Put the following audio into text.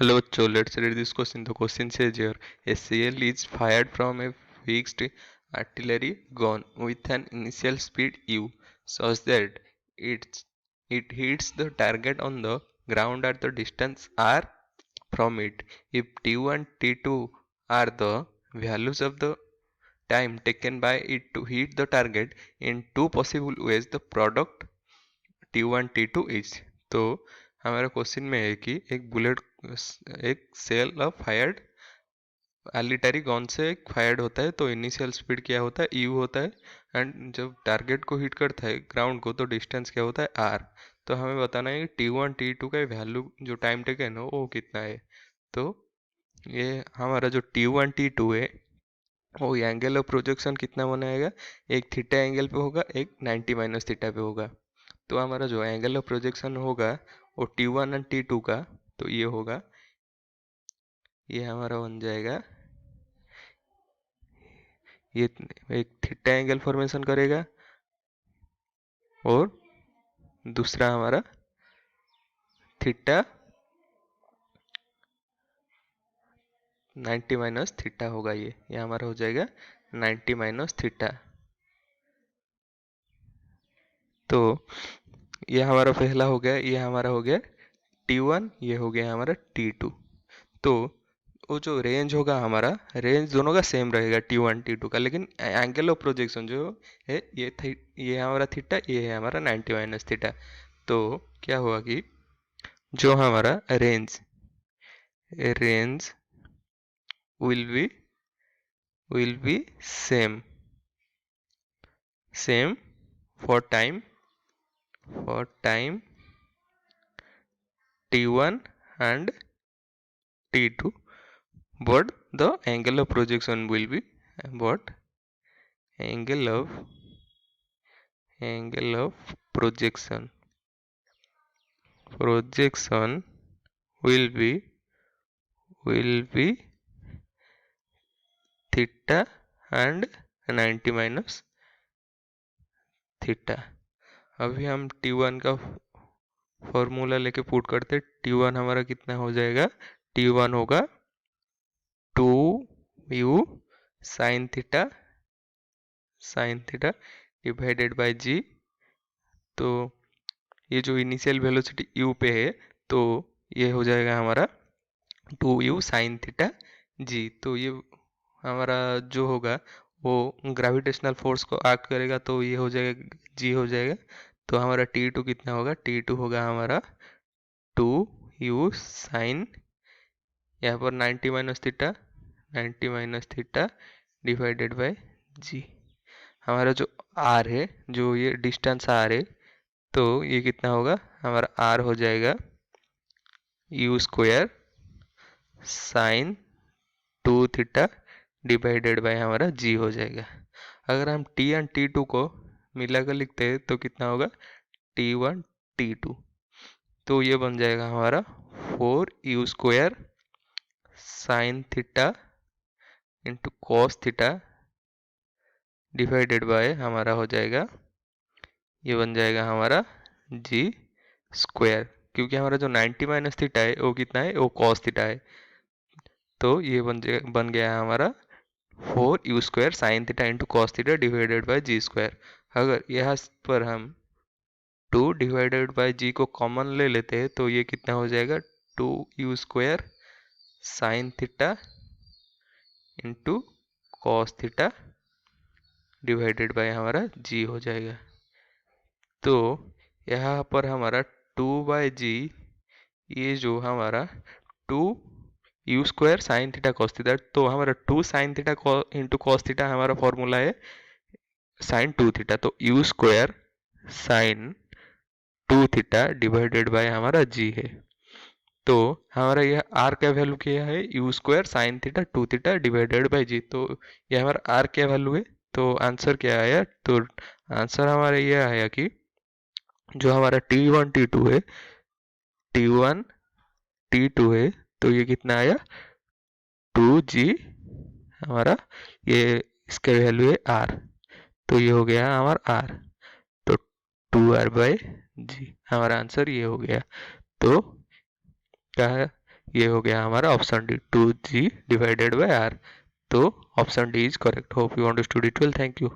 Hello, so let's read this question. The question says here a shell is fired from a fixed artillery gun with an initial speed u such that it, it hits the target on the ground at the distance r from it. If T1 T2 are the values of the time taken by it to hit the target in two possible ways, the product T1 T2 इज। तो हमारा question में है कि एक bullet एक shell of fired artillery gun से fired होता है तो इनिशियल स्पीड क्या होता है यू होता है। एंड जब टारगेट को हिट करता है ग्राउंड को तो डिस्टेंस क्या होता है आर। तो हमें बताना है कि T1 T2 का वैल्यू जो टाइम टेकन हो वो कितना है। तो ये हमारा जो T1 T2 है वो एंगल ऑफ प्रोजेक्शन कितना बनाएगा, एक थीटा एंगल पे होगा एक 90 माइनस थीटा पे होगा। तो हमारा जो एंगल ऑफ प्रोजेक्शन होगा वो T1 एंड T2 का, तो ये होगा, ये हमारा बन जाएगा, ये एक थीटा एंगल फॉर्मेशन करेगा और दूसरा हमारा थीटा 90 माइनस थीटा होगा। ये हमारा हो जाएगा 90 माइनस थीटा। तो ये हमारा पहला हो गया, ये हमारा हो गया T1, ये हो गया हमारा T2। तो वो जो रेंज होगा हमारा, रेंज दोनों का सेम रहेगा T1 T2 का, लेकिन एंगल ऑफ प्रोजेक्शन जो है ये हमारा थीटा, ये है हमारा 90 माइनस थीटा। तो क्या हुआ कि जो हमारा range will be same same for time T1 and T2, but the angle of projection will be, but angle of projection will be theta and 90 minus theta. अभी हम T1 का फॉर्मूला लेके पुट करते, T1 हमारा कितना हो जाएगा, T1 होगा 2u sine theta divided by g. तो ये जो इनिशियल वेलोसिटी u पे है तो ये हो जाएगा हमारा 2u साइन थीटा जी। तो ये हमारा जो होगा वो ग्रेविटेशनल फोर्स को एक्ट करेगा तो ये हो जाएगा जी हो जाएगा। तो हमारा T2 कितना होगा, T2 होगा हमारा 2u साइन, यहाँ पर 90 माइनस थीटा डिवाइडेड बाय जी। हमारा जो r है, जो ये डिस्टेंस r है, तो ये कितना होगा, हमारा r हो जाएगा u square sine 2 theta divided bye हमारा g हो जाएगा। अगर हम T एंड T2 को मिलाकर लिखते हैं तो कितना होगा, T1 T2। तो ये बन जाएगा हमारा 4u square sine theta into cos theta divided bye हमारा हो जाएगा, ये बन जाएगा हमारा जी स्क्वायर, क्योंकि हमारा जो 90 माइनस थीटा है वो कितना है, वो कॉस थीटा है। तो ये बन गया हमारा 4u square sine theta into cos theta divided by G square. अगर यहाँ पर हम 2 डिवाइडेड बाय जी को कॉमन ले लेते हैं तो ये कितना हो जाएगा, 2u square sine theta into cos theta divided bye हमारा जी हो जाएगा। तो यहाँ पर हमारा 2/g, ये जो हमारा 2u square sine theta cos theta, तो हमारा 2 sign theta into cos theta हमारा फॉर्मूला है साइन 2 थीटा। तो u square sine 2 theta divided bye हमारा g है। तो हमारा यह r का वैल्यू क्या है, u square sine theta 2 theta divided bye g। तो ये हमारा r क्या वैल्यू है, तो आंसर क्या आया, तो आंसर हमारा ये आया कि जो हमारा T1 T2 है, T1 T2 है, तो ये कितना आया 2g हमारा, ये इसका वैल्यू है r, तो ये हो गया हमारा r। तो 2r बाय जी, हमारा आंसर ये हो गया। तो क्या है, ये हो गया हमारा option D, 2g divided by r. तो option D is correct. Hope you understood it well. Thank you.